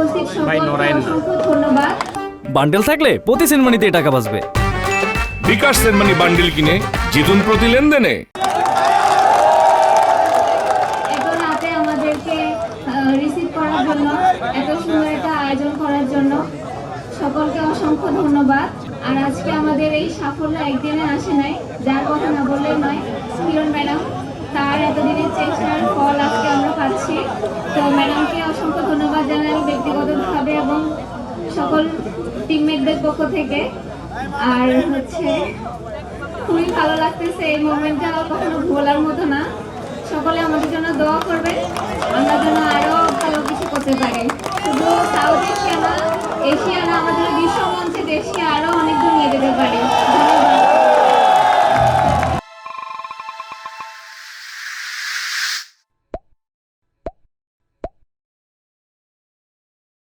উপস্থিত সকলকে অসংখ্য ধন্যবাদ। বান্ডেল থাকলে প্রতি সেনমানিতে টাকা বাঁচবে। বিকাশ সেনমানি বান্ডেল কিনে জিতুন প্রতি লেনদেনে। এত রাতে আমাদেরকে রিসিভ করার জন্য, এত সুন্দর একটা আয়োজন করার জন্য সকলকে অসংখ্য ধন্যবাদ। আর আজকে আমাদের এই সাফল্য একদিনে আসে নাই, যার কথা না বললেই নয়। কিরণ ম্যাডাম, তার এতদিনের চেষ্টার ফল আজকে আমরা পাচ্ছি। তো ম্যাডামকে অসংখ্য ধন্যবাদ জানাই ব্যক্তিগতভাবে এবং সকল টিমমেটদের পক্ষ থেকে। আর খুবই ভালো লাগতেছে, এই মোমেন্টটা কখনো ভোলার মতো না। সকলে আমাদের জন্য দোয়া করবেন, আমরা যেন আরো ভালো কিছু করতে পারি। শুধু